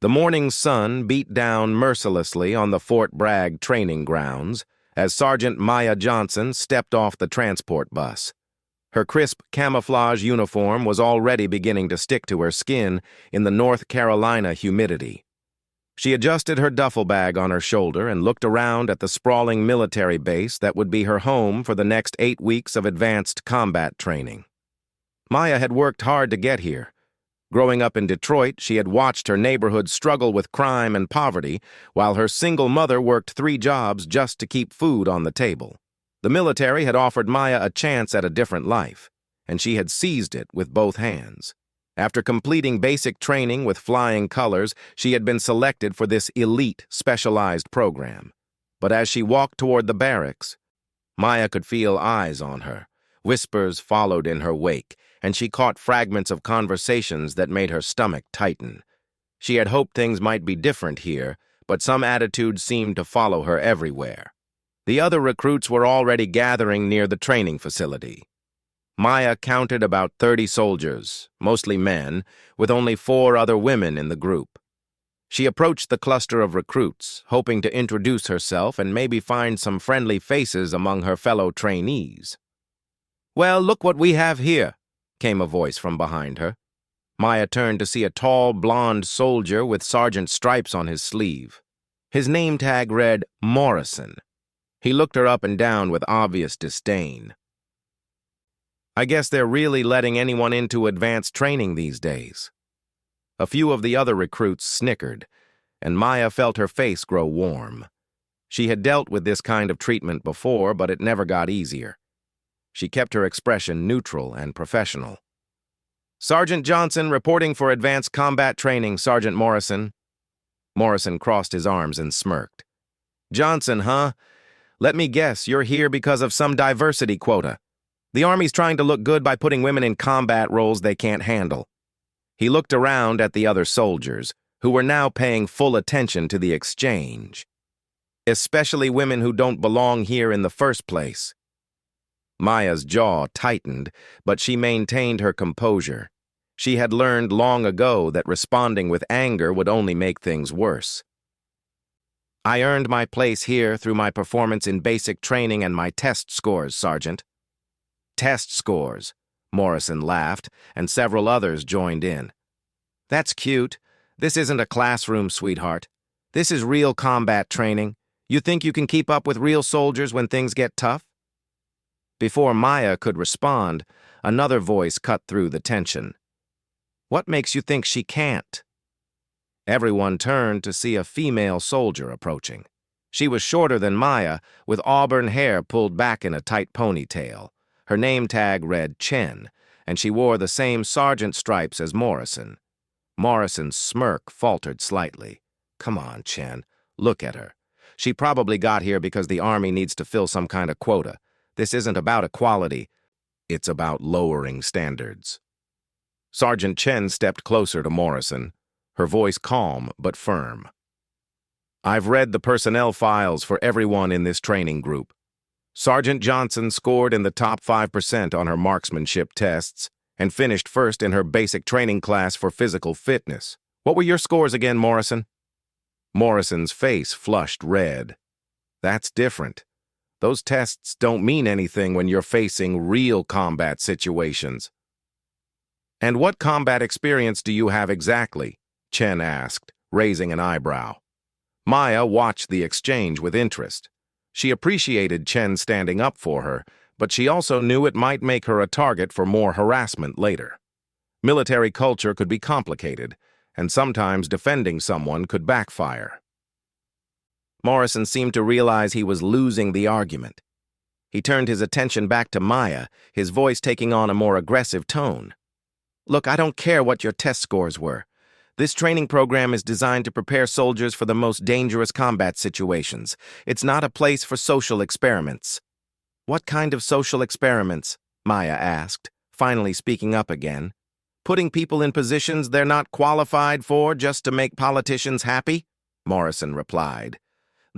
The morning sun beat down mercilessly on the Fort Bragg training grounds as Sergeant Maya Johnson stepped off the transport bus. Her crisp camouflage uniform was already beginning to stick to her skin in the North Carolina humidity. She adjusted her duffel bag on her shoulder and looked around at the sprawling military base that would be her home for the next 8 weeks of advanced combat training. Maya had worked hard to get here. Growing up in Detroit, she had watched her neighborhood struggle with crime and poverty, while her single mother worked 3 jobs just to keep food on the table. The military had offered Maya a chance at a different life, and she had seized it with both hands. After completing basic training with flying colors, she had been selected for this elite, specialized program. But as she walked toward the barracks, Maya could feel eyes on her. Whispers followed in her wake, and she caught fragments of conversations that made her stomach tighten. She had hoped things might be different here, but some attitudes seemed to follow her everywhere. The other recruits were already gathering near the training facility. Maya counted about 30 soldiers, mostly men, with only 4 other women in the group. She approached the cluster of recruits, hoping to introduce herself and maybe find some friendly faces among her fellow trainees. "Well, look what we have here," came a voice from behind her. Maya turned to see a tall, blond soldier with sergeant stripes on his sleeve. His name tag read Morrison. He looked her up and down with obvious disdain. "I guess they're really letting anyone into advanced training these days." A few of the other recruits snickered, and Maya felt her face grow warm. She had dealt with this kind of treatment before, but it never got easier. She kept her expression neutral and professional. "Sergeant Johnson reporting for advanced combat training, Sergeant Morrison." Morrison crossed his arms and smirked. "Johnson, huh? Let me guess, you're here because of some diversity quota. The Army's trying to look good by putting women in combat roles they can't handle." He looked around at the other soldiers, who were now paying full attention to the exchange. "Especially women who don't belong here in the first place." Maya's jaw tightened, but she maintained her composure. She had learned long ago that responding with anger would only make things worse. "I earned my place here through my performance in basic training and my test scores, Sergeant." "Test scores," Morrison laughed, and several others joined in. "That's cute. This isn't a classroom, sweetheart. This is real combat training. You think you can keep up with real soldiers when things get tough?" Before Maya could respond, another voice cut through the tension. "What makes you think she can't?" Everyone turned to see a female soldier approaching. She was shorter than Maya, with auburn hair pulled back in a tight ponytail. Her name tag read Chen, and she wore the same sergeant stripes as Morrison. Morrison's smirk faltered slightly. "Come on, Chen. Look at her. She probably got here because the Army needs to fill some kind of quota. This isn't about equality. It's about lowering standards." Sergeant Chen stepped closer to Morrison, her voice calm but firm. "I've read the personnel files for everyone in this training group. Sergeant Johnson scored in the top 5% on her marksmanship tests and finished first in her basic training class for physical fitness. What were your scores again, Morrison?" Morrison's face flushed red. "That's different. Those tests don't mean anything when you're facing real combat situations." "And what combat experience do you have exactly?" Chen asked, raising an eyebrow. Maya watched the exchange with interest. She appreciated Chen standing up for her, but she also knew it might make her a target for more harassment later. Military culture could be complicated, and sometimes defending someone could backfire. Morrison seemed to realize he was losing the argument. He turned his attention back to Maya, his voice taking on a more aggressive tone. "Look, I don't care what your test scores were. This training program is designed to prepare soldiers for the most dangerous combat situations. It's not a place for social experiments." "What kind of social experiments?" Maya asked, finally speaking up again. "Putting people in positions they're not qualified for just to make politicians happy?" Morrison replied.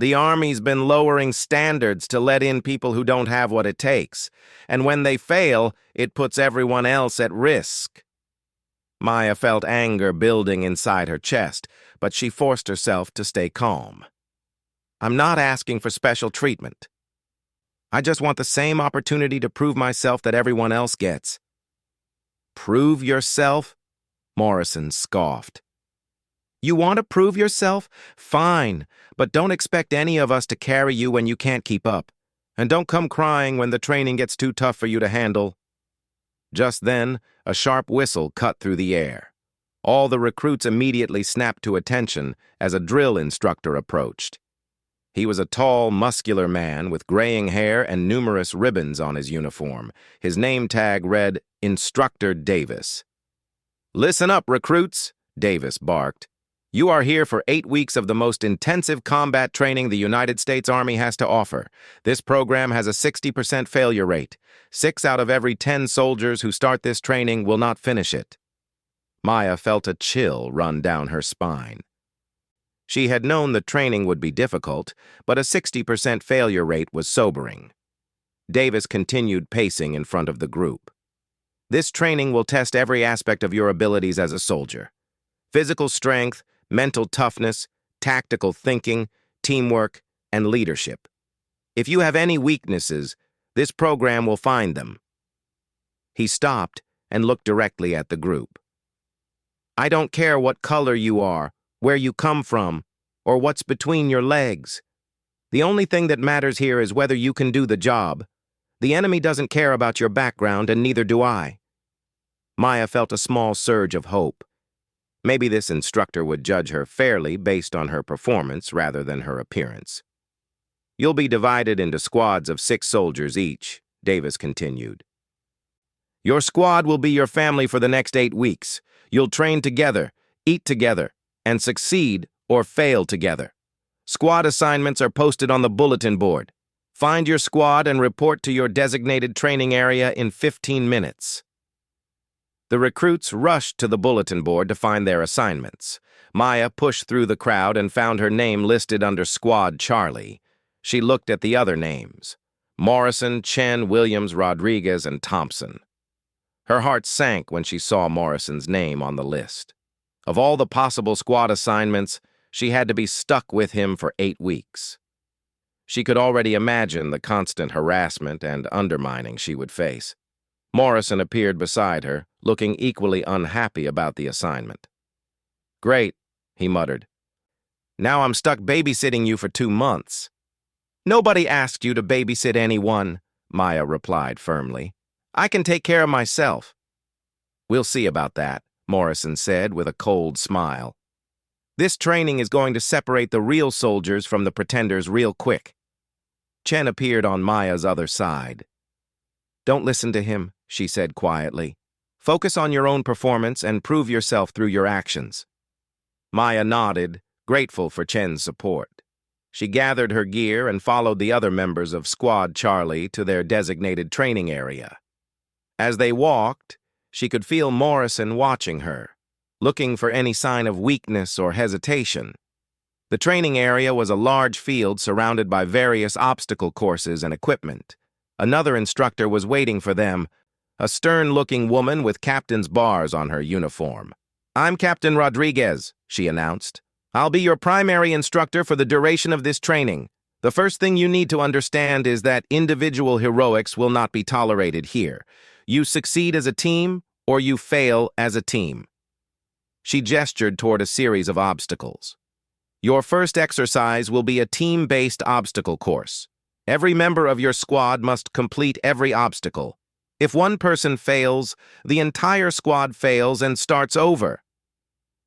"The Army's been lowering standards to let in people who don't have what it takes, and when they fail, it puts everyone else at risk." Maya felt anger building inside her chest, but she forced herself to stay calm. "I'm not asking for special treatment. I just want the same opportunity to prove myself that everyone else gets." "Prove yourself?" Morrison scoffed. "You want to prove yourself? Fine, but don't expect any of us to carry you when you can't keep up. And don't come crying when the training gets too tough for you to handle." Just then, a sharp whistle cut through the air. All the recruits immediately snapped to attention as a drill instructor approached. He was a tall, muscular man with graying hair and numerous ribbons on his uniform. His name tag read, "Instructor Davis." "Listen up, recruits," Davis barked. "You are here for 8 weeks of the most intensive combat training the United States Army has to offer. This program has a 60% failure rate. 6 out of every 10 soldiers who start this training will not finish it." Maya felt a chill run down her spine. She had known the training would be difficult, but a 60% failure rate was sobering. Davis continued pacing in front of the group. "This training will test every aspect of your abilities as a soldier. Physical strength, mental toughness, tactical thinking, teamwork, and leadership. If you have any weaknesses, this program will find them." He stopped and looked directly at the group. "I don't care what color you are, where you come from, or what's between your legs. The only thing that matters here is whether you can do the job. The enemy doesn't care about your background, and neither do I." Maya felt a small surge of hope. Maybe this instructor would judge her fairly based on her performance rather than her appearance. "You'll be divided into squads of 6 soldiers each," Davis continued. "Your squad will be your family for the next 8 weeks. You'll train together, eat together, and succeed or fail together. Squad assignments are posted on the bulletin board. Find your squad and report to your designated training area in 15 minutes. The recruits rushed to the bulletin board to find their assignments. Maya pushed through the crowd and found her name listed under Squad Charlie. She looked at the other names: Morrison, Chen, Williams, Rodriguez, and Thompson. Her heart sank when she saw Morrison's name on the list. Of all the possible squad assignments, she had to be stuck with him for 8 weeks. She could already imagine the constant harassment and undermining she would face. Morrison appeared beside her, looking equally unhappy about the assignment. "Great," he muttered. "Now I'm stuck babysitting you for 2 months." "Nobody asked you to babysit anyone," Maya replied firmly. "I can take care of myself." "We'll see about that," Morrison said with a cold smile. "This training is going to separate the real soldiers from the pretenders real quick." Chen appeared on Maya's other side. "Don't listen to him," she said quietly. "Focus on your own performance and prove yourself through your actions." Maya nodded, grateful for Chen's support. She gathered her gear and followed the other members of Squad Charlie to their designated training area. As they walked, she could feel Morrison watching her, looking for any sign of weakness or hesitation. The training area was a large field surrounded by various obstacle courses and equipment. Another instructor was waiting for them, a stern-looking woman with captain's bars on her uniform. "I'm Captain Rodriguez," she announced. "I'll be your primary instructor for the duration of this training. The first thing you need to understand is that individual heroics will not be tolerated here. You succeed as a team, or you fail as a team." She gestured toward a series of obstacles. "Your first exercise will be a team-based obstacle course. Every member of your squad must complete every obstacle. If one person fails, the entire squad fails and starts over."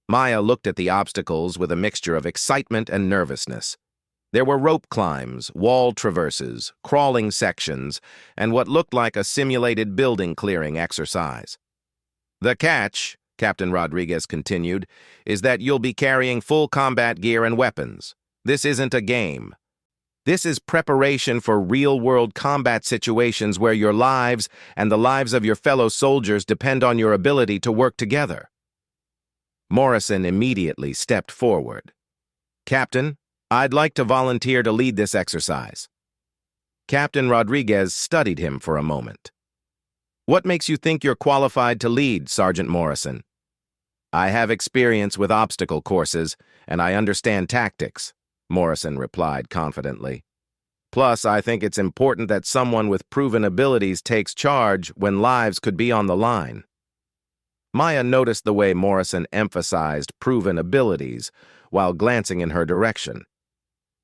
Maya looked at the obstacles with a mixture of excitement and nervousness. There were rope climbs, wall traverses, crawling sections, and what looked like a simulated building clearing exercise. "The catch," Captain Rodriguez continued, "is that you'll be carrying full combat gear and weapons. This isn't a game. This is preparation for real-world combat situations where your lives and the lives of your fellow soldiers depend on your ability to work together." Morrison immediately stepped forward. "Captain, I'd like to volunteer to lead this exercise." Captain Rodriguez studied him for a moment. "What makes you think you're qualified to lead, Sergeant Morrison?" I have experience with obstacle courses, and I understand tactics, Morrison replied confidently. Plus, I think it's important that someone with proven abilities takes charge when lives could be on the line. Maya noticed the way Morrison emphasized proven abilities while glancing in her direction.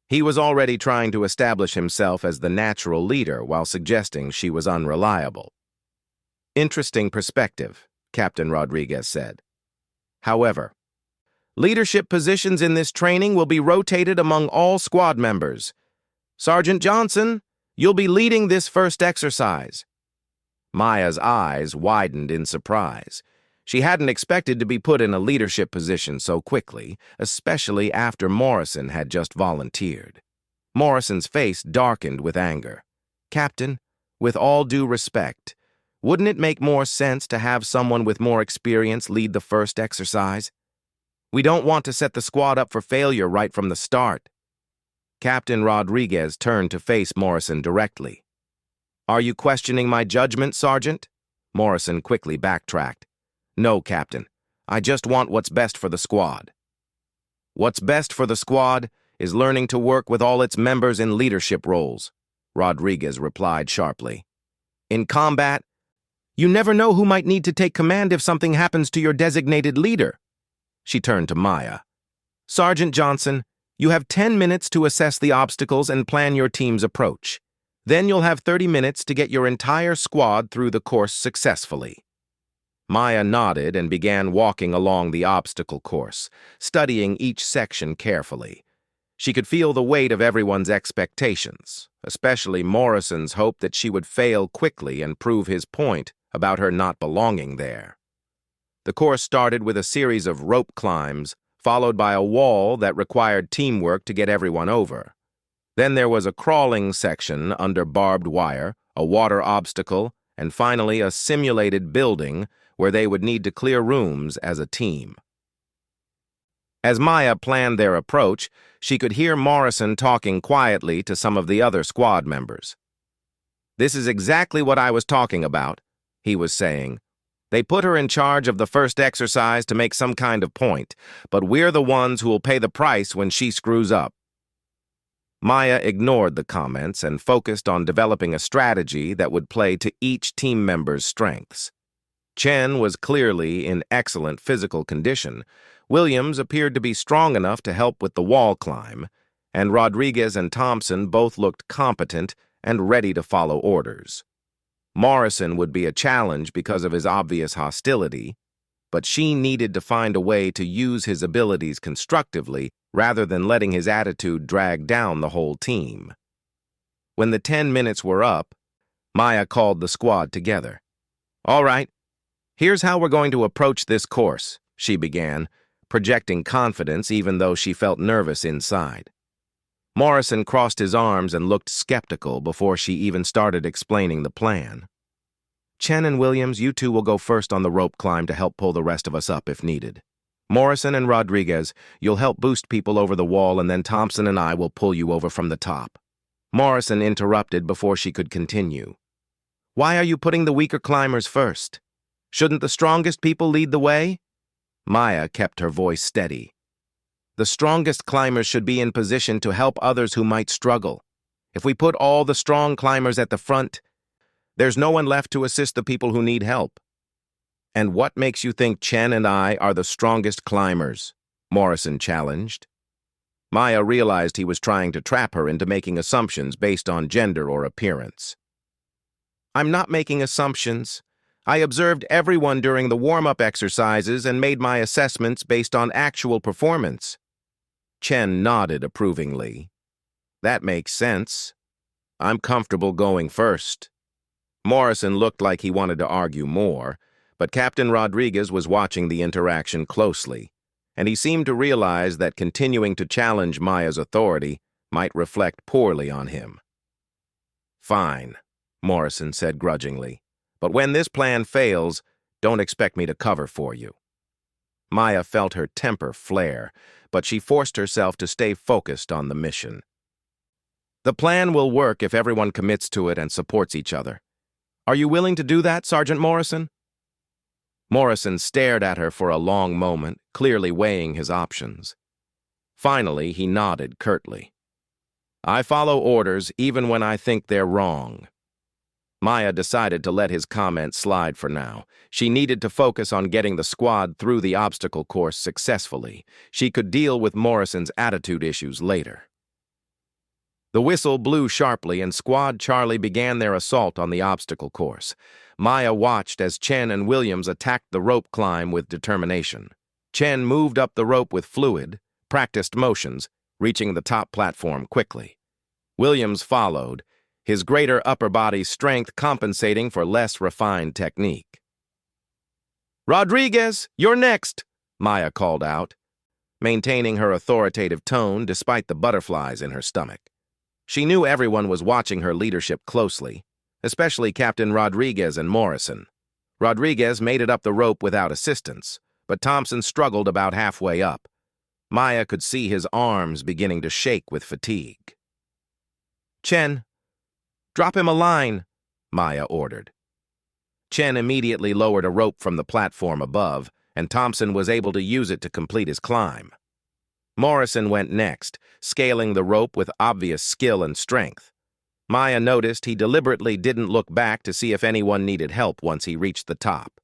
He was already trying to establish himself as the natural leader while suggesting she was unreliable. Interesting perspective, Captain Rodriguez said. However, leadership positions in this training will be rotated among all squad members. Sergeant Johnson, you'll be leading this first exercise. Maya's eyes widened in surprise. She hadn't expected to be put in a leadership position so quickly, especially after Morrison had just volunteered. Morrison's face darkened with anger. Captain, with all due respect, wouldn't it make more sense to have someone with more experience lead the first exercise? We don't want to set the squad up for failure right from the start. Captain Rodriguez turned to face Morrison directly. Are you questioning my judgment, Sergeant? Morrison quickly backtracked. No, Captain. I just want what's best for the squad. What's best for the squad is learning to work with all its members in leadership roles, Rodriguez replied sharply. In combat, you never know who might need to take command if something happens to your designated leader. She turned to Maya. Sergeant Johnson, you have 10 minutes to assess the obstacles and plan your team's approach. Then you'll have 30 minutes to get your entire squad through the course successfully. Maya nodded and began walking along the obstacle course, studying each section carefully. She could feel the weight of everyone's expectations, especially Morrison's hope that she would fail quickly and prove his point about her not belonging there. The course started with a series of rope climbs, followed by a wall that required teamwork to get everyone over. Then there was a crawling section under barbed wire, a water obstacle, and finally a simulated building where they would need to clear rooms as a team. As Maya planned their approach, she could hear Morrison talking quietly to some of the other squad members. This is exactly what I was talking about, he was saying. They put her in charge of the first exercise to make some kind of point, but we're the ones who will pay the price when she screws up. Maya ignored the comments and focused on developing a strategy that would play to each team member's strengths. Chen was clearly in excellent physical condition, Williams appeared to be strong enough to help with the wall climb, and Rodriguez and Thompson both looked competent and ready to follow orders. Morrison would be a challenge because of his obvious hostility, but she needed to find a way to use his abilities constructively rather than letting his attitude drag down the whole team. When the 10 minutes were up, Maya called the squad together. All right, here's how we're going to approach this course, she began, projecting confidence even though she felt nervous inside. Morrison crossed his arms and looked skeptical before she even started explaining the plan. Chen and Williams, you two will go first on the rope climb to help pull the rest of us up if needed. Morrison and Rodriguez, you'll help boost people over the wall, and then Thompson and I will pull you over from the top. Morrison interrupted before she could continue. Why are you putting the weaker climbers first? Shouldn't the strongest people lead the way? Maya kept her voice steady. The strongest climbers should be in position to help others who might struggle. If we put all the strong climbers at the front, there's no one left to assist the people who need help. And what makes you think Chen and I are the strongest climbers? Morrison challenged. Maya realized he was trying to trap her into making assumptions based on gender or appearance. I'm not making assumptions. I observed everyone during the warm-up exercises and made my assessments based on actual performance. Chen nodded approvingly. That makes sense. I'm comfortable going first. Morrison looked like he wanted to argue more, but Captain Rodriguez was watching the interaction closely, and he seemed to realize that continuing to challenge Maya's authority might reflect poorly on him. Fine, Morrison said grudgingly, but when this plan fails, don't expect me to cover for you. Maya felt her temper flare, but she forced herself to stay focused on the mission. The plan will work if everyone commits to it and supports each other. Are you willing to do that, Sergeant Morrison? Morrison stared at her for a long moment, clearly weighing his options. Finally, he nodded curtly. I follow orders even when I think they're wrong. Maya decided to let his comment slide for now. She needed to focus on getting the squad through the obstacle course successfully. She could deal with Morrison's attitude issues later. The whistle blew sharply and Squad Charlie began their assault on the obstacle course. Maya watched as Chen and Williams attacked the rope climb with determination. Chen moved up the rope with fluid, practiced motions, reaching the top platform quickly. Williams followed, his greater upper body strength compensating for less refined technique. "Rodriguez, you're next," Maya called out, maintaining her authoritative tone despite the butterflies in her stomach. She knew everyone was watching her leadership closely, especially Captain Rodriguez and Morrison. Rodriguez made it up the rope without assistance, but Thompson struggled about halfway up. Maya could see his arms beginning to shake with fatigue. "Chen, drop him a line," Maya ordered. Chen immediately lowered a rope from the platform above, and Thompson was able to use it to complete his climb. Morrison went next, scaling the rope with obvious skill and strength. Maya noticed he deliberately didn't look back to see if anyone needed help once he reached the top.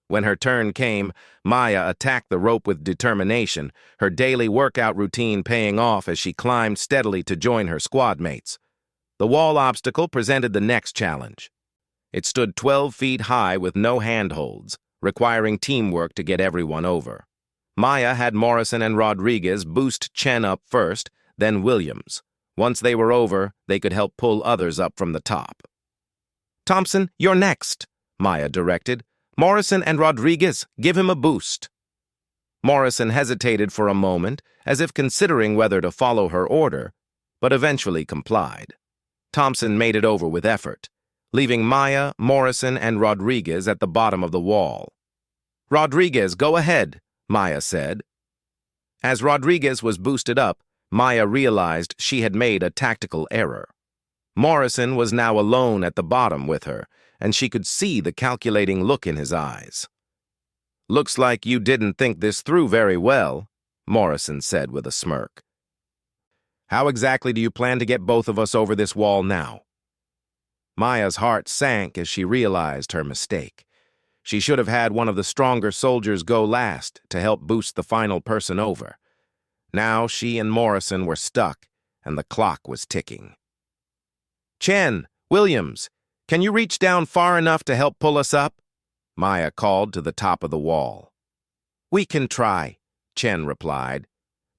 When her turn came, Maya attacked the rope with determination, her daily workout routine paying off as she climbed steadily to join her squad mates. The wall obstacle presented the next challenge. It stood 12 feet high with no handholds, requiring teamwork to get everyone over. Maya had Morrison and Rodriguez boost Chen up first, then Williams. Once they were over, they could help pull others up from the top. "Thompson, you're next," Maya directed. "Morrison and Rodriguez, give him a boost." Morrison hesitated for a moment, as if considering whether to follow her order, but eventually complied. Thompson made it over with effort, leaving Maya, Morrison, and Rodriguez at the bottom of the wall. "Rodriguez, go ahead," Maya said. As Rodriguez was boosted up, Maya realized she had made a tactical error. Morrison was now alone at the bottom with her, and she could see the calculating look in his eyes. "Looks like you didn't think this through very well," Morrison said with a smirk. "How exactly do you plan to get both of us over this wall now?" Maya's heart sank as she realized her mistake. She should have had one of the stronger soldiers go last to help boost the final person over. Now she and Morrison were stuck, and the clock was ticking. "Chen, Williams, can you reach down far enough to help pull us up?" Maya called to the top of the wall. "We can try," Chen replied.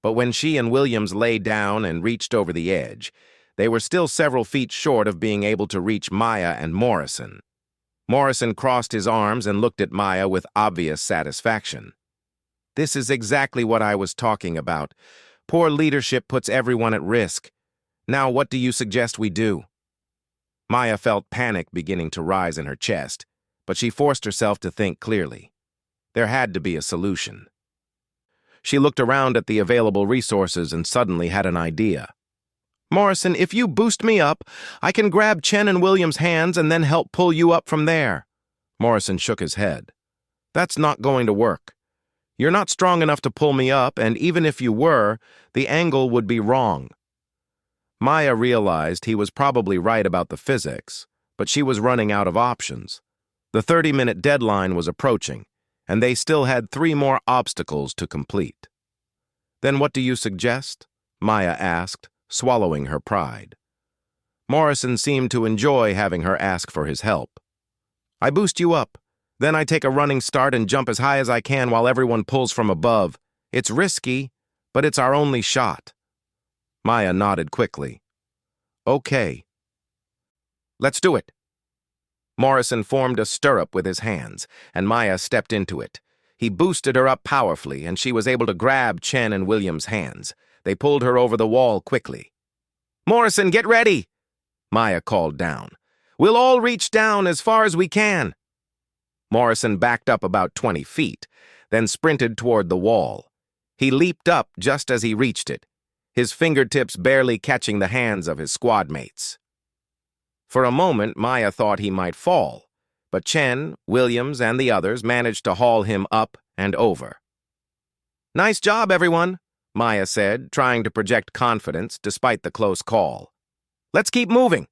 But when she and Williams lay down and reached over the edge, they were still several feet short of being able to reach Maya and Morrison. Morrison crossed his arms and looked at Maya with obvious satisfaction. "This is exactly what I was talking about. Poor leadership puts everyone at risk. Now what do you suggest we do?" Maya felt panic beginning to rise in her chest, but she forced herself to think clearly. There had to be a solution. She looked around at the available resources and suddenly had an idea. "Morrison, if you boost me up, I can grab Chen and Williams' hands and then help pull you up from there." Morrison shook his head. "That's not going to work. You're not strong enough to pull me up, and even if you were, the angle would be wrong." Maya realized he was probably right about the physics, but she was running out of options. The 30-minute deadline was approaching, and they still had 3 more obstacles to complete. "Then what do you suggest?" Maya asked, swallowing her pride. Morrison seemed to enjoy having her ask for his help. "I boost you up. Then I take a running start and jump as high as I can while everyone pulls from above. It's risky, but it's our only shot." Maya nodded quickly. "Okay. Let's do it." Morrison formed a stirrup with his hands, and Maya stepped into it. He boosted her up powerfully, and she was able to grab Chen and Williams' hands. They pulled her over the wall quickly. "Morrison, get ready!" Maya called down. "We'll all reach down as far as we can." Morrison backed up about 20 feet, then sprinted toward the wall. He leaped up just as he reached it, his fingertips barely catching the hands of his squad mates. For a moment, Maya thought he might fall, but Chen, Williams, and the others managed to haul him up and over. "Nice job, everyone," Maya said, trying to project confidence despite the close call. "Let's keep moving."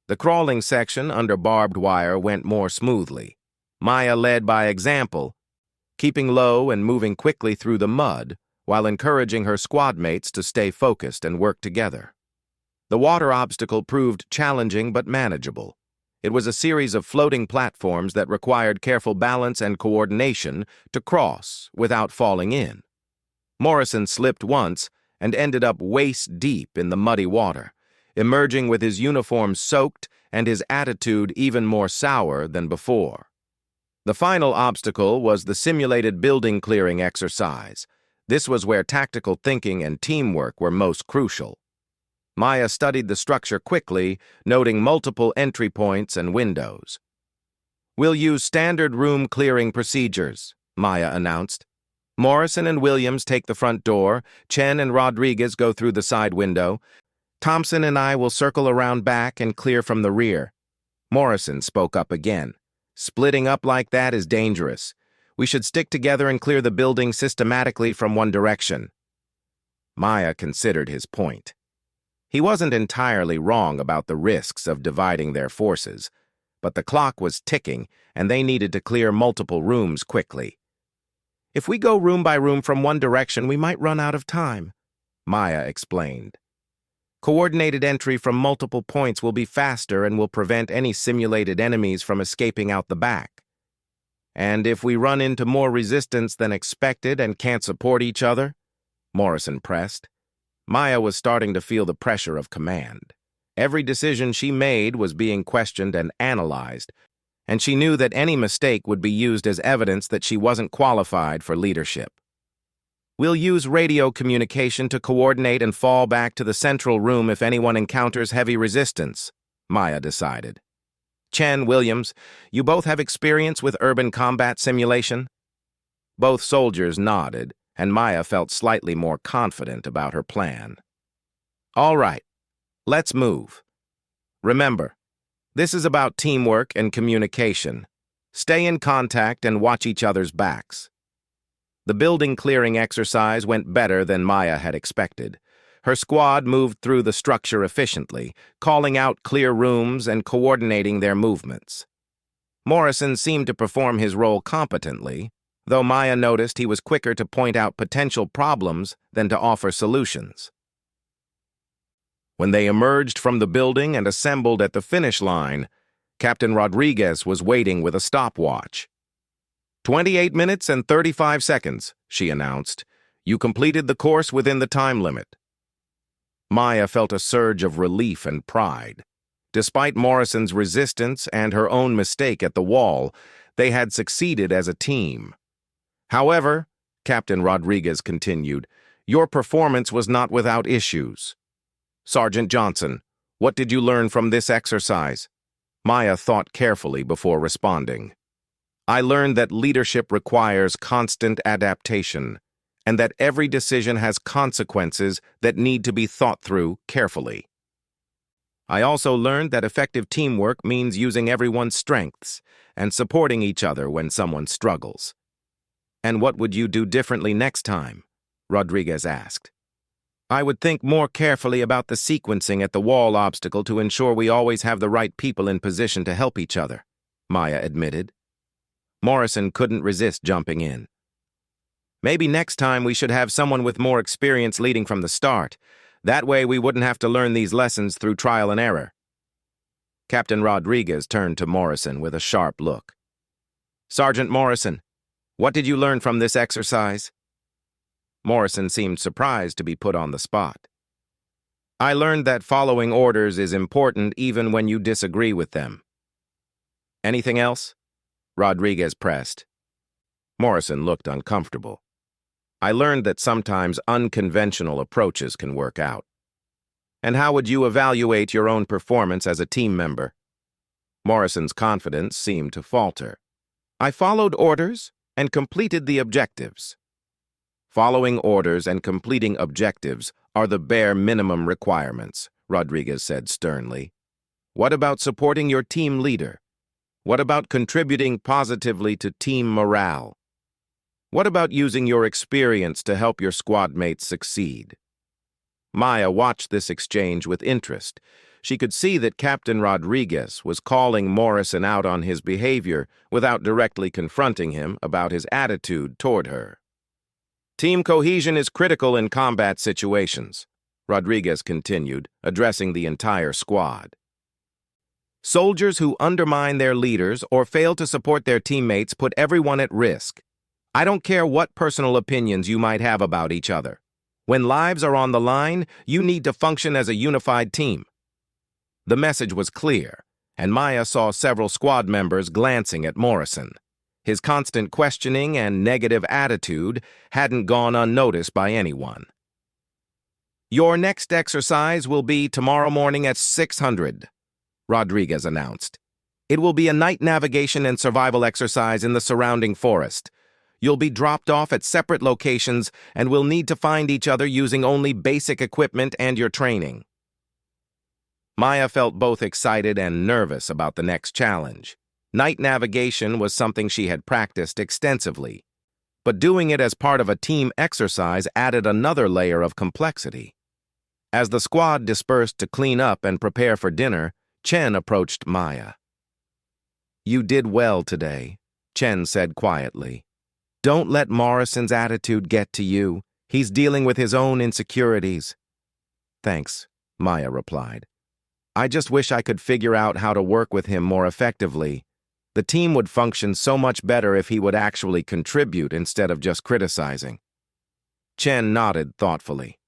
The crawling section under barbed wire went more smoothly. Maya led by example, keeping low and moving quickly through the mud while encouraging her squad mates to stay focused and work together. The water obstacle proved challenging but manageable. It was a series of floating platforms that required careful balance and coordination to cross without falling in. Morrison slipped once and ended up waist-deep in the muddy water, emerging with his uniform soaked and his attitude even more sour than before. The final obstacle was the simulated building clearing exercise. This was where tactical thinking and teamwork were most crucial. Maya studied the structure quickly, noting multiple entry points and windows. "We'll use standard room clearing procedures," Maya announced. "Morrison and Williams take the front door, Chen and Rodriguez go through the side window. Thompson and I will circle around back and clear from the rear." Morrison spoke up again. "Splitting up like that is dangerous. We should stick together and clear the building systematically from one direction." Maya considered his point. He wasn't entirely wrong about the risks of dividing their forces, but the clock was ticking and they needed to clear multiple rooms quickly. "If we go room by room from one direction, we might run out of time," Maya explained. "Coordinated entry from multiple points will be faster and will prevent any simulated enemies from escaping out the back. And if we run into more resistance than expected and can't support each other," Morrison pressed. Maya was starting to feel the pressure of command. Every decision she made was being questioned and analyzed, and she knew that any mistake would be used as evidence that she wasn't qualified for leadership. "We'll use radio communication to coordinate and fall back to the central room if anyone encounters heavy resistance," Maya decided. "Chen, Williams, you both have experience with urban combat simulation?" Both soldiers nodded, and Maya felt slightly more confident about her plan. "All right, let's move. Remember, this is about teamwork and communication. Stay in contact and watch each other's backs." The building clearing exercise went better than Maya had expected. Her squad moved through the structure efficiently, calling out clear rooms and coordinating their movements. Morrison seemed to perform his role competently, though Maya noticed he was quicker to point out potential problems than to offer solutions. When they emerged from the building and assembled at the finish line, Captain Rodriguez was waiting with a stopwatch. 28 minutes and 35 seconds, she announced. "You completed the course within the time limit." Maya felt a surge of relief and pride. Despite Morrison's resistance and her own mistake at the wall, they had succeeded as a team. "However," Captain Rodriguez continued, "your performance was not without issues. Sergeant Johnson, what did you learn from this exercise?" Maya thought carefully before responding. "I learned that leadership requires constant adaptation, and that every decision has consequences that need to be thought through carefully. I also learned that effective teamwork means using everyone's strengths and supporting each other when someone struggles." "And what would you do differently next time?" Rodriguez asked. "I would think more carefully about the sequencing at the wall obstacle to ensure we always have the right people in position to help each other," Maya admitted. Morrison couldn't resist jumping in. "Maybe next time we should have someone with more experience leading from the start. That way we wouldn't have to learn these lessons through trial and error." Captain Rodriguez turned to Morrison with a sharp look. "Sergeant Morrison, what did you learn from this exercise?" Morrison seemed surprised to be put on the spot. "I learned that following orders is important even when you disagree with them." "Anything else?" Rodriguez pressed. Morrison looked uncomfortable. "I learned that sometimes unconventional approaches can work out." "And how would you evaluate your own performance as a team member?" Morrison's confidence seemed to falter. "I followed orders and completed the objectives." "Following orders and completing objectives are the bare minimum requirements," Rodriguez said sternly. "What about supporting your team leader? What about contributing positively to team morale? What about using your experience to help your squad mates succeed? Maya watched this exchange with interest. She could see that Captain Rodriguez was calling Morrison out on his behavior without directly confronting him about his attitude toward her. Team cohesion is critical in combat situations, Rodriguez continued, addressing the entire squad. Soldiers who undermine their leaders or fail to support their teammates put everyone at risk. I don't care what personal opinions you might have about each other. When lives are on the line, you need to function as a unified team. The message was clear, and Maya saw several squad members glancing at Morrison. His constant questioning and negative attitude hadn't gone unnoticed by anyone. Your next exercise will be tomorrow morning at 600, Rodriguez announced. It will be a night navigation and survival exercise in the surrounding forest. You'll be dropped off at separate locations and will need to find each other using only basic equipment and your training. Maya felt both excited and nervous about the next challenge. Night navigation was something she had practiced extensively, but doing it as part of a team exercise added another layer of complexity. As the squad dispersed to clean up and prepare for dinner, Chen approached Maya. You did well today, Chen said quietly. Don't let Morrison's attitude get to you. He's dealing with his own insecurities. Thanks, Maya replied. I just wish I could figure out how to work with him more effectively. The team would function so much better if he would actually contribute instead of just criticizing. Chen nodded thoughtfully.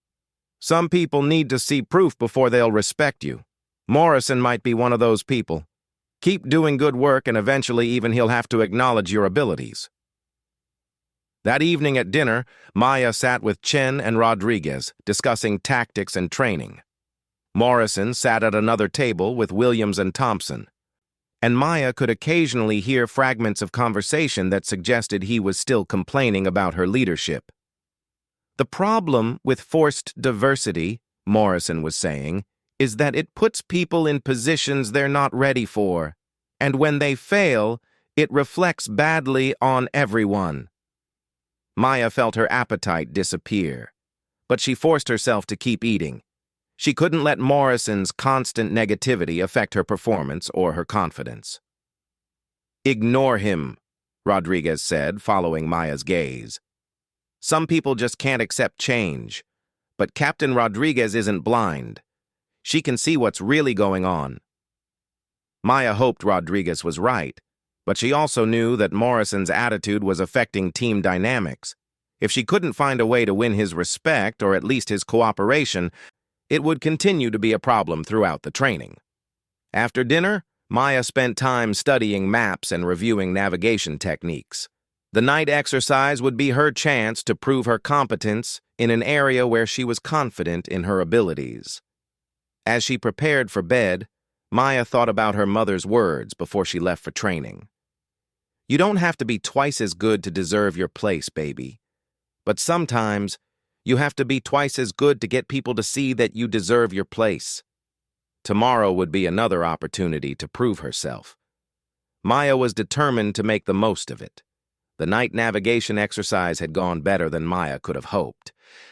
Some people need to see proof before they'll respect you. Morrison might be one of those people. Keep doing good work and eventually even he'll have to acknowledge your abilities. That evening at dinner, Maya sat with Chen and Rodriguez, discussing tactics and training. Morrison sat at another table with Williams and Thompson, and Maya could occasionally hear fragments of conversation that suggested he was still complaining about her leadership. The problem with forced diversity, Morrison was saying, is that it puts people in positions they're not ready for, and when they fail, it reflects badly on everyone. Maya felt her appetite disappear, but she forced herself to keep eating. She couldn't let Morrison's constant negativity affect her performance or her confidence. Ignore him, Rodriguez said, following Maya's gaze. Some people just can't accept change, but Captain Rodriguez isn't blind. She can see what's really going on. Maya hoped Rodriguez was right, but she also knew that Morrison's attitude was affecting team dynamics. If she couldn't find a way to win his respect or at least his cooperation, it would continue to be a problem throughout the training. After dinner, Maya spent time studying maps and reviewing navigation techniques. The night exercise would be her chance to prove her competence in an area where she was confident in her abilities. As she prepared for bed, Maya thought about her mother's words before she left for training. You don't have to be twice as good to deserve your place, baby. But sometimes, you have to be twice as good to get people to see that you deserve your place. Tomorrow would be another opportunity to prove herself. Maya was determined to make the most of it. The night navigation exercise had gone better than Maya could have hoped.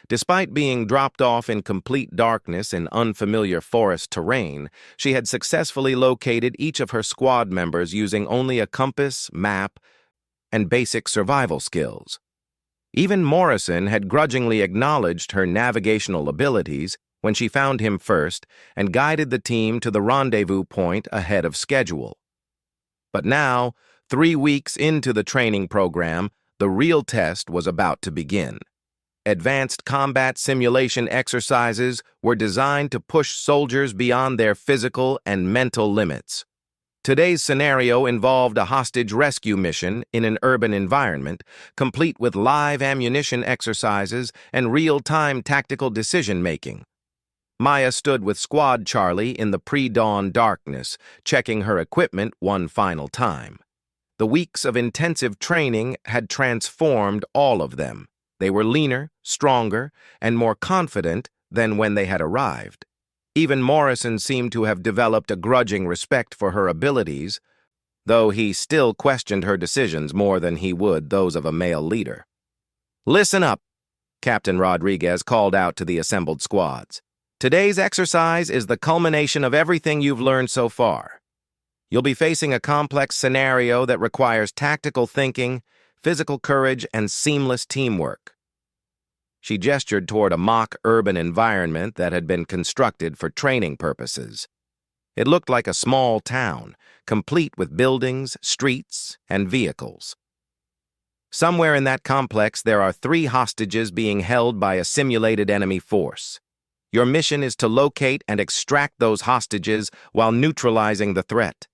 Despite being dropped off in complete darkness in unfamiliar forest terrain, she had successfully located each of her squad members using only a compass, map, and basic survival skills. Even Morrison had grudgingly acknowledged her navigational abilities when she found him first and guided the team to the rendezvous point ahead of schedule. But now, 3 weeks into the training program, the real test was about to begin. Advanced combat simulation exercises were designed to push soldiers beyond their physical and mental limits. Today's scenario involved a hostage rescue mission in an urban environment, complete with live ammunition exercises and real-time tactical decision-making. Maya stood with Squad Charlie in the pre-dawn darkness, checking her equipment one final time. The weeks of intensive training had transformed all of them. They were leaner, stronger, and more confident than when they had arrived. Even Morrison seemed to have developed a grudging respect for her abilities, though he still questioned her decisions more than he would those of a male leader. "Listen up," Captain Rodriguez called out to the assembled squads. "Today's exercise is the culmination of everything you've learned so far. You'll be facing a complex scenario that requires tactical thinking, physical courage, and seamless teamwork." She gestured toward a mock urban environment that had been constructed for training purposes. It looked like a small town, complete with buildings, streets, and vehicles. Somewhere in that complex, there are 3 hostages being held by a simulated enemy force. Your mission is to locate and extract those hostages while neutralizing the threat.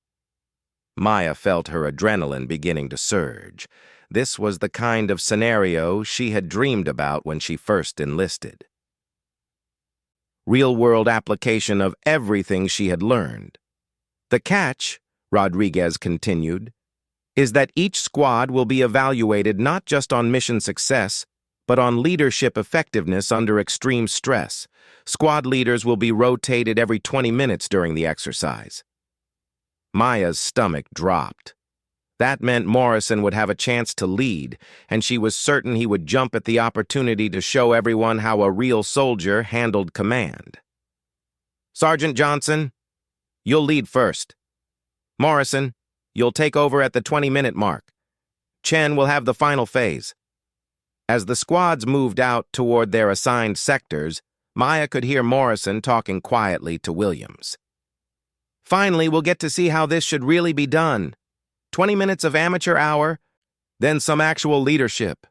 Maya felt her adrenaline beginning to surge. This was the kind of scenario she had dreamed about when she first enlisted. Real-world application of everything she had learned. The catch, Rodriguez continued, is that each squad will be evaluated not just on mission success, but on leadership effectiveness under extreme stress. Squad leaders will be rotated every 20 minutes during the exercise. Maya's stomach dropped. That meant Morrison would have a chance to lead, and she was certain he would jump at the opportunity to show everyone how a real soldier handled command. "Sergeant Johnson, you'll lead first. Morrison, you'll take over at the 20-minute mark. Chen will have the final phase." As the squads moved out toward their assigned sectors, Maya could hear Morrison talking quietly to Williams. "Finally, we'll get to see how this should really be done. 20 minutes of amateur hour, then some actual leadership."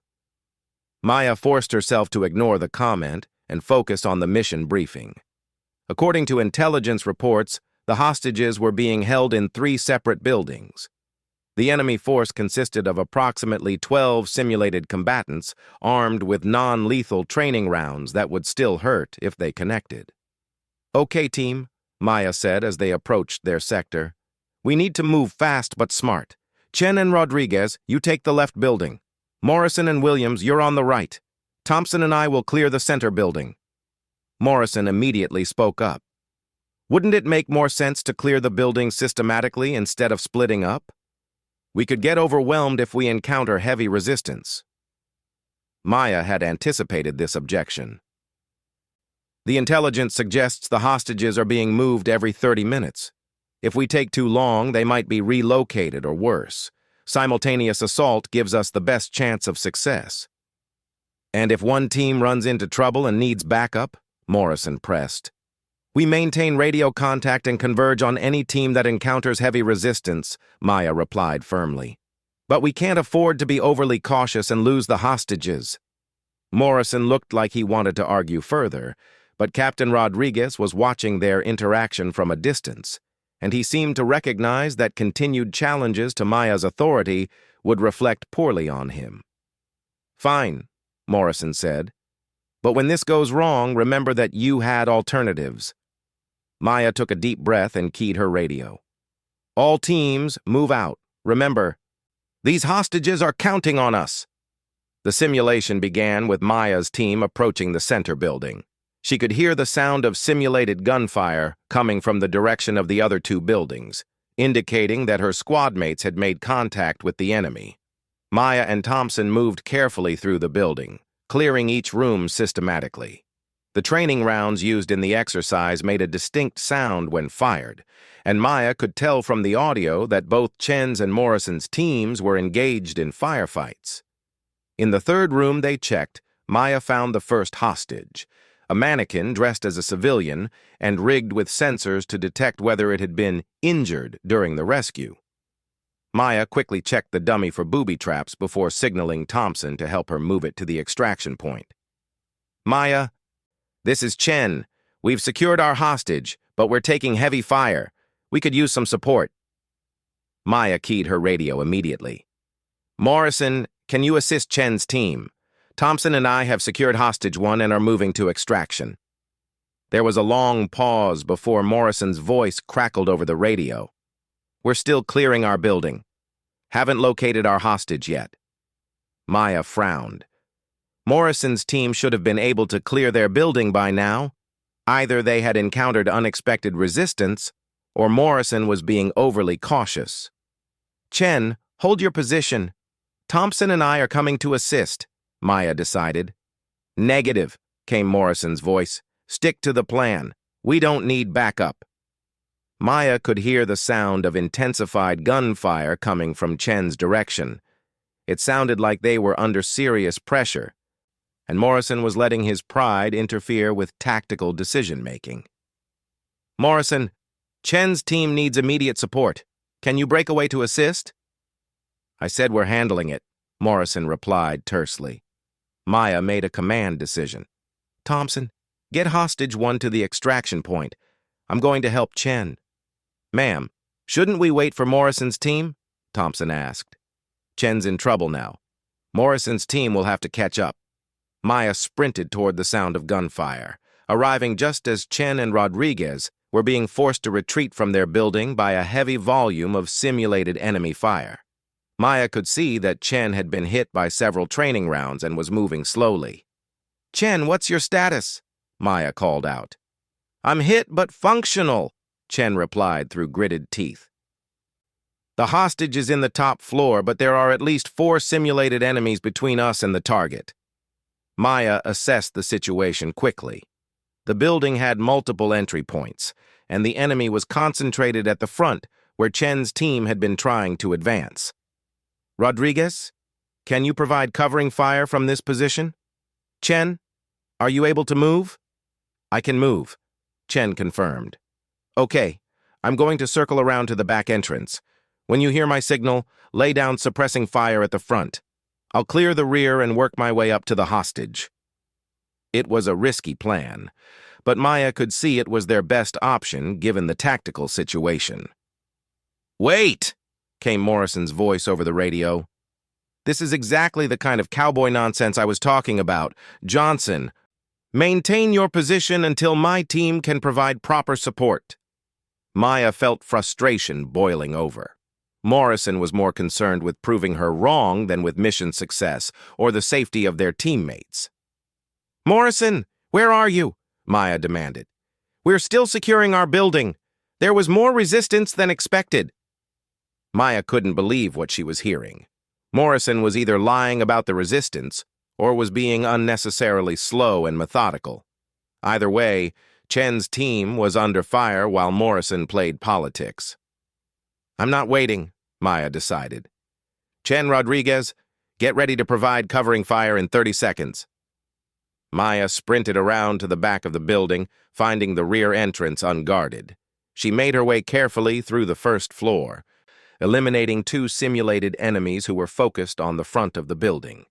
Maya forced herself to ignore the comment and focus on the mission briefing. According to intelligence reports, the hostages were being held in 3 separate buildings. The enemy force consisted of approximately 12 simulated combatants armed with non-lethal training rounds that would still hurt if they connected. "Okay, team," Maya said as they approached their sector. "We need to move fast but smart. Chen and Rodriguez, you take the left building. Morrison and Williams, you're on the right. Thompson and I will clear the center building." Morrison immediately spoke up. "Wouldn't it make more sense to clear the building systematically instead of splitting up? We could get overwhelmed if we encounter heavy resistance." Maya had anticipated this objection. "The intelligence suggests the hostages are being moved every 30 minutes. If we take too long, they might be relocated or worse. Simultaneous assault gives us the best chance of success." "And if one team runs into trouble and needs backup?" Morrison pressed. "We maintain radio contact and converge on any team that encounters heavy resistance," Maya replied firmly. "But we can't afford to be overly cautious and lose the hostages." Morrison looked like he wanted to argue further, but Captain Rodriguez was watching their interaction from a distance, and he seemed to recognize that continued challenges to Maya's authority would reflect poorly on him. "Fine," Morrison said. "But when this goes wrong, remember that you had alternatives." Maya took a deep breath and keyed her radio. "All teams, move out. Remember, these hostages are counting on us." The simulation began with Maya's team approaching the center building. She could hear the sound of simulated gunfire coming from the direction of the other 2 buildings, indicating that her squad mates had made contact with the enemy. Maya and Thompson moved carefully through the building, clearing each room systematically. The training rounds used in the exercise made a distinct sound when fired, and Maya could tell from the audio that both Chen's and Morrison's teams were engaged in firefights. In the 3rd room they checked, Maya found the first hostage, a mannequin dressed as a civilian and rigged with sensors to detect whether it had been injured during the rescue. Maya quickly checked the dummy for booby traps before signaling Thompson to help her move it to the extraction point. "Maya, this is Chen. We've secured our hostage, but we're taking heavy fire. We could use some support." Maya keyed her radio immediately. "Morrison, can you assist Chen's team? Thompson and I have secured hostage 1 and are moving to extraction." There was a long pause before Morrison's voice crackled over the radio. "We're still clearing our building. Haven't located our hostage yet." Maya frowned. Morrison's team should have been able to clear their building by now. Either they had encountered unexpected resistance, or Morrison was being overly cautious. Chen, hold your position. Thompson and I are coming to assist, Maya decided. Negative, came Morrison's voice. Stick to the plan. We don't need backup. Maya could hear the sound of intensified gunfire coming from Chen's direction. It sounded like they were under serious pressure, and Morrison was letting his pride interfere with tactical decision-making. Morrison, Chen's team needs immediate support. Can you break away to assist? I said we're handling it, Morrison replied tersely. Maya made a command decision. Thompson, get hostage 1 to the extraction point. I'm going to help Chen. Ma'am, shouldn't we wait for Morrison's team? Thompson asked. Chen's in trouble now. Morrison's team will have to catch up. Maya sprinted toward the sound of gunfire, arriving just as Chen and Rodriguez were being forced to retreat from their building by a heavy volume of simulated enemy fire. Maya could see that Chen had been hit by several training rounds and was moving slowly. Chen, what's your status? Maya called out. I'm hit but functional, Chen replied through gritted teeth. The hostage is in the top floor, but there are at least 4 simulated enemies between us and the target. Maya assessed the situation quickly. The building had multiple entry points, and the enemy was concentrated at the front where Chen's team had been trying to advance. Rodriguez, can you provide covering fire from this position? Chen, are you able to move? I can move, Chen confirmed. Okay, I'm going to circle around to the back entrance. When you hear my signal, lay down suppressing fire at the front. I'll clear the rear and work my way up to the hostage. It was a risky plan, but Maya could see it was their best option given the tactical situation. Wait, came Morrison's voice over the radio. This is exactly the kind of cowboy nonsense I was talking about. Johnson, maintain your position until my team can provide proper support. Maya felt frustration boiling over. Morrison was more concerned with proving her wrong than with mission success or the safety of their teammates. Morrison, where are you? Maya demanded. We're still securing our building. There was more resistance than expected. Maya couldn't believe what she was hearing. Morrison was either lying about the resistance or was being unnecessarily slow and methodical. Either way, Chen's team was under fire while Morrison played politics. I'm not waiting, Maya decided. Chen, Rodriguez, get ready to provide covering fire in 30 seconds. Maya sprinted around to the back of the building, finding the rear entrance unguarded. She made her way carefully through the first floor, eliminating 2 simulated enemies who were focused on the front of the building.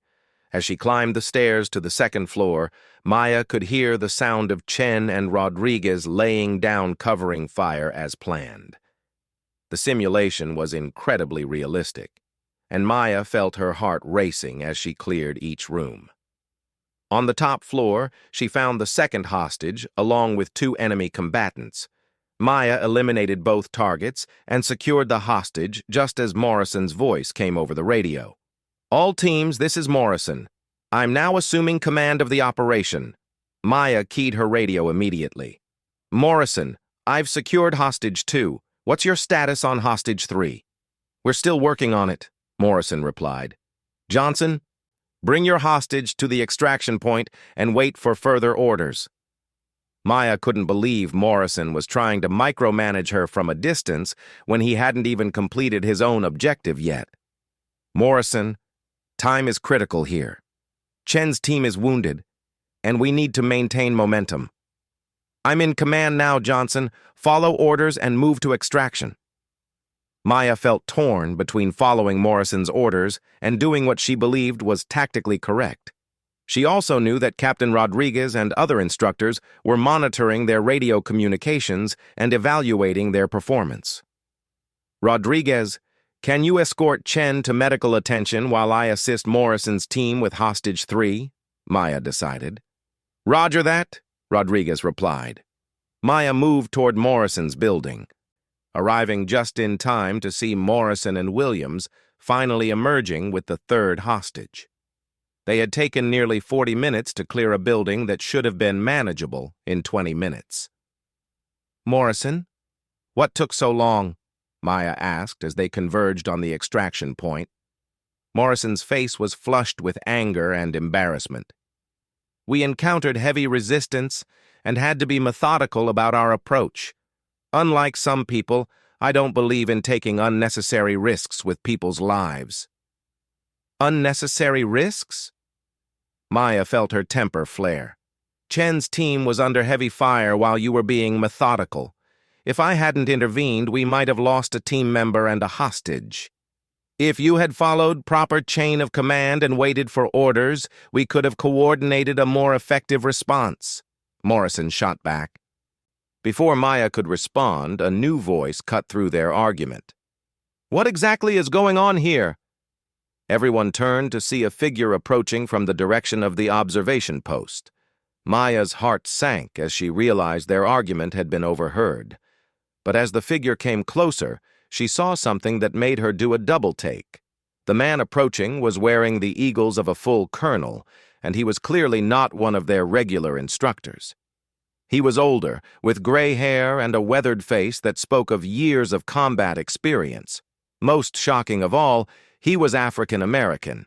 As she climbed the stairs to the second floor, Maya could hear the sound of Chen and Rodriguez laying down covering fire as planned. The simulation was incredibly realistic, and Maya felt her heart racing as she cleared each room. On the top floor, she found the second hostage, along with 2 enemy combatants. Maya eliminated both targets and secured the hostage just as Morrison's voice came over the radio. All teams, this is Morrison. I'm now assuming command of the operation. Maya keyed her radio immediately. Morrison, I've secured hostage 2. What's your status on hostage 3? We're still working on it, Morrison replied. Johnson, bring your hostage to the extraction point and wait for further orders. Maya couldn't believe Morrison was trying to micromanage her from a distance when he hadn't even completed his own objective yet. Morrison, time is critical here. Chen's team is wounded, and we need to maintain momentum. I'm in command now, Johnson. Follow orders and move to extraction. Maya felt torn between following Morrison's orders and doing what she believed was tactically correct. She also knew that Captain Rodriguez and other instructors were monitoring their radio communications and evaluating their performance. Rodriguez, can you escort Chen to medical attention while I assist Morrison's team with hostage 3? Maya decided. Roger that, Rodriguez replied. Maya moved toward Morrison's building, arriving just in time to see Morrison and Williams finally emerging with the third hostage. They had taken nearly 40 minutes to clear a building that should have been manageable in 20 minutes. Morrison, what took so long? Maya asked as they converged on the extraction point. Morrison's face was flushed with anger and embarrassment. We encountered heavy resistance and had to be methodical about our approach. Unlike some people, I don't believe in taking unnecessary risks with people's lives. Unnecessary risks? Maya felt her temper flare. Chen's team was under heavy fire while you were being methodical. If I hadn't intervened, we might have lost a team member and a hostage. If you had followed proper chain of command and waited for orders, we could have coordinated a more effective response, Morrison shot back. Before Maya could respond, a new voice cut through their argument. What exactly is going on here? Everyone turned to see a figure approaching from the direction of the observation post. Maya's heart sank as she realized their argument had been overheard. But as the figure came closer, she saw something that made her do a double take. The man approaching was wearing the eagles of a full colonel, and he was clearly not one of their regular instructors. He was older, with gray hair and a weathered face that spoke of years of combat experience. Most shocking of all, he was African American.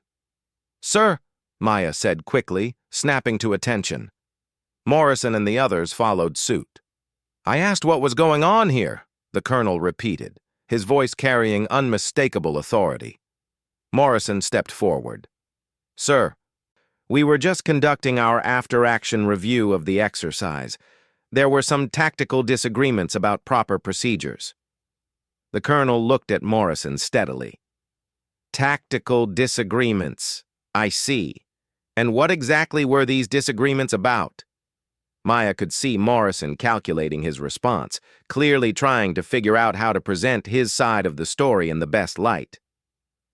"Sir," Maya said quickly, snapping to attention. Morrison and the others followed suit. "I asked what was going on here," the colonel repeated, his voice carrying unmistakable authority. Morrison stepped forward. "Sir, we were just conducting our after-action review of the exercise. There were some tactical disagreements about proper procedures." The colonel looked at Morrison steadily. "Tactical disagreements, I see. And what exactly were these disagreements about?" Maya could see Morrison calculating his response, clearly trying to figure out how to present his side of the story in the best light.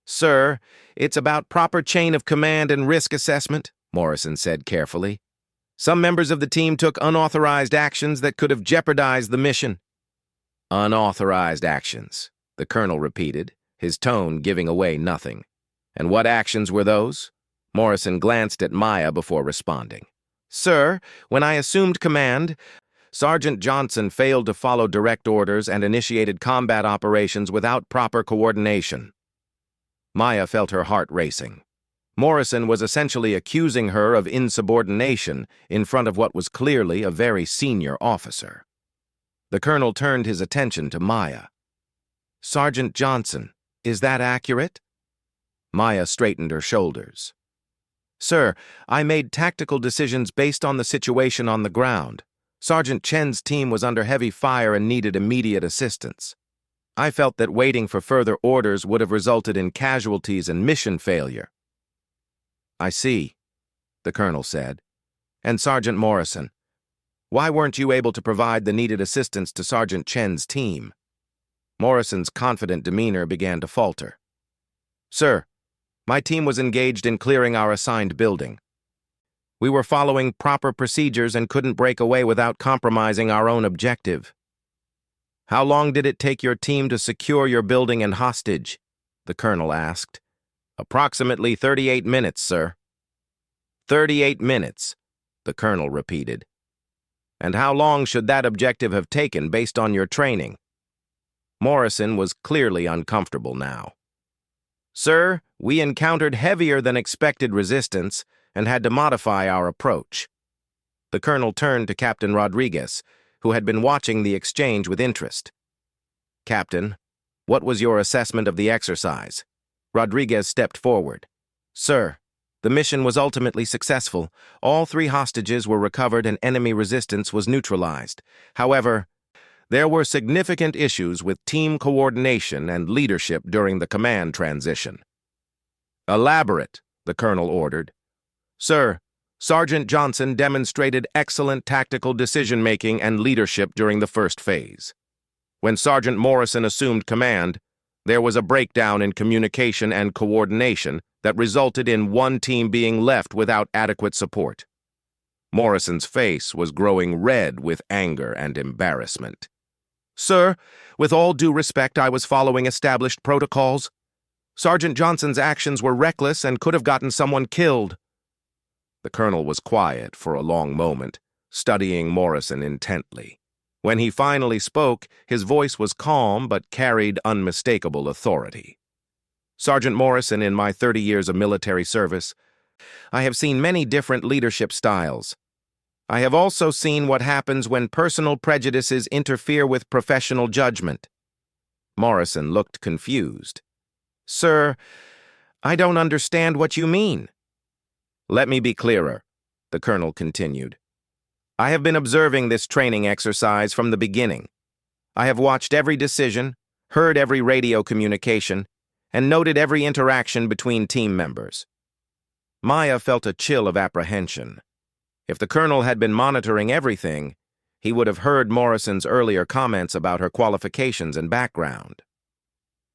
"Sir, it's about proper chain of command and risk assessment," Morrison said carefully. "Some members of the team took unauthorized actions that could have jeopardized the mission." "Unauthorized actions," the colonel repeated, his tone giving away nothing. "And what actions were those?" Morrison glanced at Maya before responding. "Sir, when I assumed command, Sergeant Johnson failed to follow direct orders and initiated combat operations without proper coordination." Maya felt her heart racing. Morrison was essentially accusing her of insubordination in front of what was clearly a very senior officer. The colonel turned his attention to Maya. "Sergeant Johnson, is that accurate?" Maya straightened her shoulders. "Sir, I made tactical decisions based on the situation on the ground. Sergeant Chen's team was under heavy fire and needed immediate assistance. I felt that waiting for further orders would have resulted in casualties and mission failure." "I see," the colonel said. "And Sergeant Morrison, why weren't you able to provide the needed assistance to Sergeant Chen's team?" Morrison's confident demeanor began to falter. "Sir, my team was engaged in clearing our assigned building. We were following proper procedures and couldn't break away without compromising our own objective." "How long did it take your team to secure your building and hostage?" the colonel asked. "Approximately 38 minutes, sir." 38 minutes, the colonel repeated. "And how long should that objective have taken based on your training?" Morrison was clearly uncomfortable now. "Sir, we encountered heavier than expected resistance and had to modify our approach." The colonel turned to Captain Rodriguez, who had been watching the exchange with interest. "Captain, what was your assessment of the exercise?" Rodriguez stepped forward. "Sir, the mission was ultimately successful. All 3 hostages were recovered and enemy resistance was neutralized. However, there were significant issues with team coordination and leadership during the command transition." "Elaborate," the colonel ordered. "Sir, Sergeant Johnson demonstrated excellent tactical decision-making and leadership during the first phase. When Sergeant Morrison assumed command, there was a breakdown in communication and coordination that resulted in one team being left without adequate support." Morrison's face was growing red with anger and embarrassment. "Sir, with all due respect, I was following established protocols. Sergeant Johnson's actions were reckless and could have gotten someone killed." The colonel was quiet for a long moment, studying Morrison intently. When he finally spoke, his voice was calm but carried unmistakable authority. Sergeant Morrison, in my 30 years of military service, I have seen many different leadership styles. I have also seen what happens when personal prejudices interfere with professional judgment. Morrison looked confused. Sir, I don't understand what you mean. Let me be clearer, the colonel continued. I have been observing this training exercise from the beginning. I have watched every decision, heard every radio communication, and noted every interaction between team members. Maya felt a chill of apprehension. If the colonel had been monitoring everything, he would have heard Morrison's earlier comments about her qualifications and background.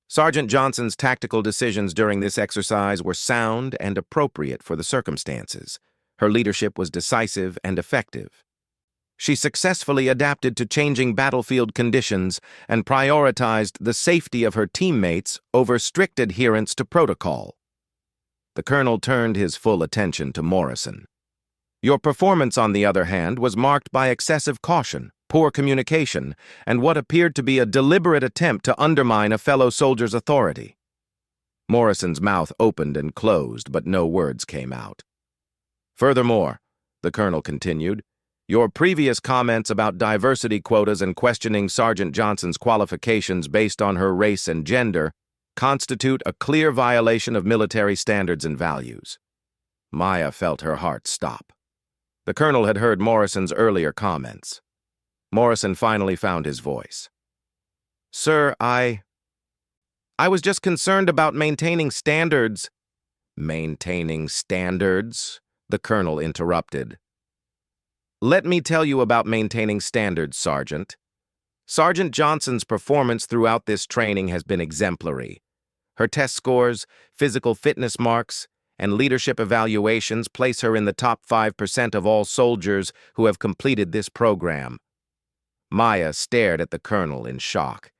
Sergeant Johnson's tactical decisions during this exercise were sound and appropriate for the circumstances. Her leadership was decisive and effective. She successfully adapted to changing battlefield conditions and prioritized the safety of her teammates over strict adherence to protocol. The colonel turned his full attention to Morrison. Your performance, on the other hand, was marked by excessive caution, poor communication, and what appeared to be a deliberate attempt to undermine a fellow soldier's authority. Morrison's mouth opened and closed, but no words came out. Furthermore, the colonel continued, your previous comments about diversity quotas and questioning Sergeant Johnson's qualifications based on her race and gender constitute a clear violation of military standards and values. Maya felt her heart stop. The colonel had heard Morrison's earlier comments. Morrison finally found his voice. Sir, I was just concerned about maintaining standards. Maintaining standards? The colonel interrupted. Let me tell you about maintaining standards, Sergeant. Sergeant Johnson's performance throughout this training has been exemplary. Her test scores, physical fitness marks, and leadership evaluations place her in the top 5% of all soldiers who have completed this program. Maya stared at the colonel in shock.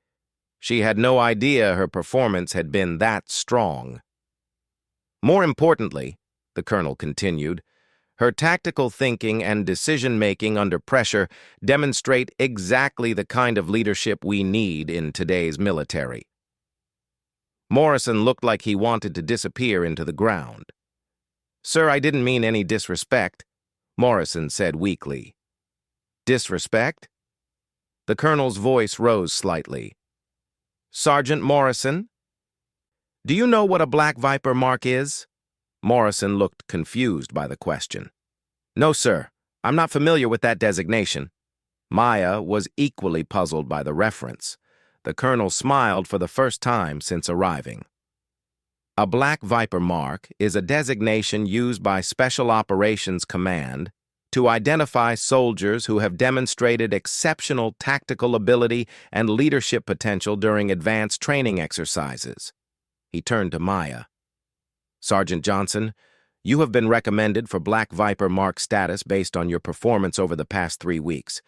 She had no idea her performance had been that strong. More importantly, the colonel continued, her tactical thinking and decision-making under pressure demonstrate exactly the kind of leadership we need in today's military. Morrison looked like he wanted to disappear into the ground. Sir, I didn't mean any disrespect, Morrison said weakly. Disrespect? The colonel's voice rose slightly. Sergeant Morrison? Do you know what a Black Viper mark is? Morrison looked confused by the question. No, sir. I'm not familiar with that designation. Maya was equally puzzled by the reference. The colonel smiled for the first time since arriving. A Black Viper mark is a designation used by Special Operations Command to identify soldiers who have demonstrated exceptional tactical ability and leadership potential during advanced training exercises. He turned to Maya. Sergeant Johnson, you have been recommended for Black Viper mark status based on your performance over the past 3 weeks.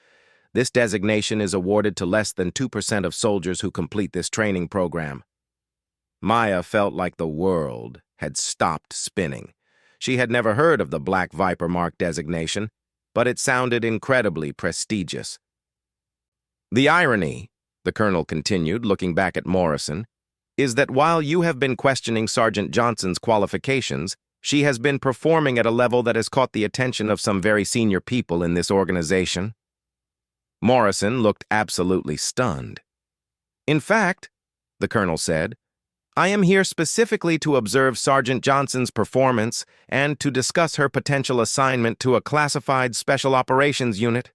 This designation is awarded to less than 2% of soldiers who complete this training program. Maya felt like the world had stopped spinning. She had never heard of the Black Viper mark designation, but it sounded incredibly prestigious. The irony, the colonel continued, looking back at Morrison, is that while you have been questioning Sergeant Johnson's qualifications, she has been performing at a level that has caught the attention of some very senior people in this organization. Morrison looked absolutely stunned. In fact, the colonel said, I am here specifically to observe Sergeant Johnson's performance and to discuss her potential assignment to a classified special operations unit.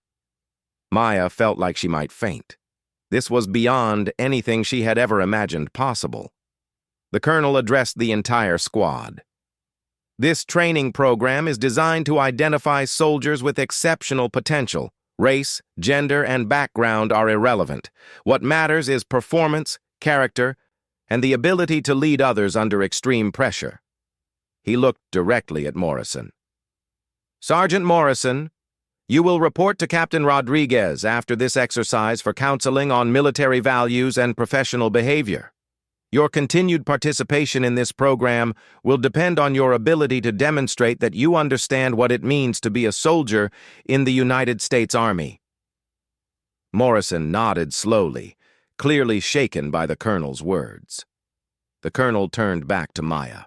Maya felt like she might faint. This was beyond anything she had ever imagined possible. The colonel addressed the entire squad. This training program is designed to identify soldiers with exceptional potential. Race, gender, and background are irrelevant. What matters is performance, character, and the ability to lead others under extreme pressure. He looked directly at Morrison. Sergeant Morrison, you will report to Captain Rodriguez after this exercise for counseling on military values and professional behavior. Your continued participation in this program will depend on your ability to demonstrate that you understand what it means to be a soldier in the United States Army. Morrison nodded slowly, clearly shaken by the colonel's words. The colonel turned back to Maya.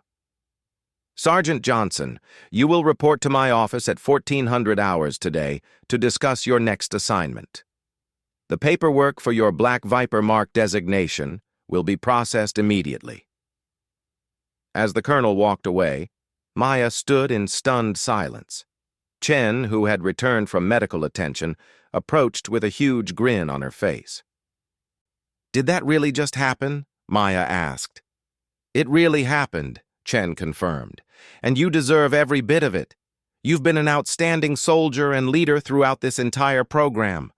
"Sergeant Johnson, you will report to my office at 1400 hours today to discuss your next assignment. The paperwork for your Black Viper Mark designation will be processed immediately." As the colonel walked away, Maya stood in stunned silence. Chen, who had returned from medical attention, approached with a huge grin on her face. "Did that really just happen?" Maya asked. "It really happened," Chen confirmed, "and you deserve every bit of it. You've been an outstanding soldier and leader throughout this entire program."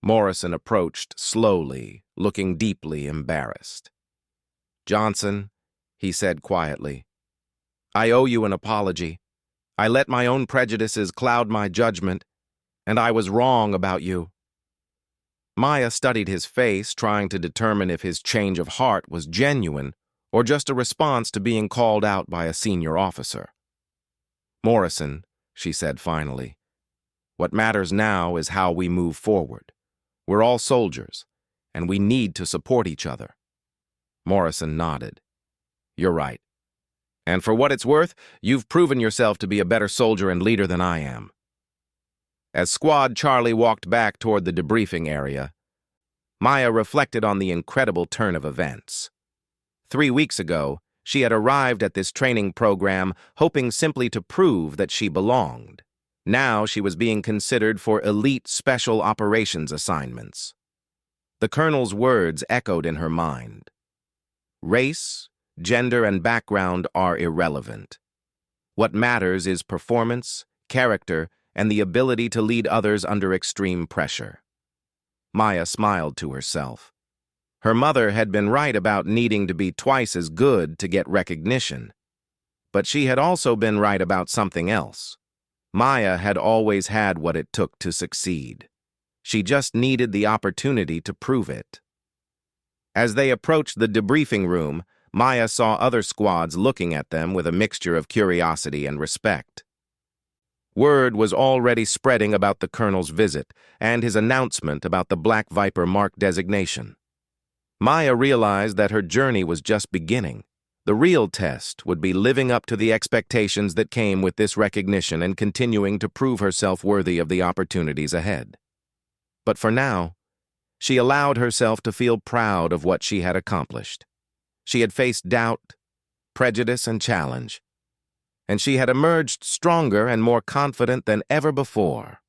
Morrison approached slowly, looking deeply embarrassed. "Johnson," he said quietly, "I owe you an apology. I let my own prejudices cloud my judgment, and I was wrong about you." Maya studied his face, trying to determine if his change of heart was genuine or just a response to being called out by a senior officer. "Morrison," she said finally, "what matters now is how we move forward. We're all soldiers, and we need to support each other." Morrison nodded. "You're right. And for what it's worth, you've proven yourself to be a better soldier and leader than I am." As Squad Charlie walked back toward the debriefing area, Maya reflected on the incredible turn of events. 3 weeks ago, she had arrived at this training program hoping simply to prove that she belonged. Now she was being considered for elite special operations assignments. The colonel's words echoed in her mind. Race, gender, and background are irrelevant. What matters is performance, character, and the ability to lead others under extreme pressure. Maya smiled to herself. Her mother had been right about needing to be twice as good to get recognition. But she had also been right about something else. Maya had always had what it took to succeed. She just needed the opportunity to prove it. As they approached the debriefing room, Maya saw other squads looking at them with a mixture of curiosity and respect. Word was already spreading about the colonel's visit and his announcement about the Black Viper Mark designation. Maya realized that her journey was just beginning. The real test would be living up to the expectations that came with this recognition and continuing to prove herself worthy of the opportunities ahead. But for now, she allowed herself to feel proud of what she had accomplished. She had faced doubt, prejudice, and challenge, and she had emerged stronger and more confident than ever before.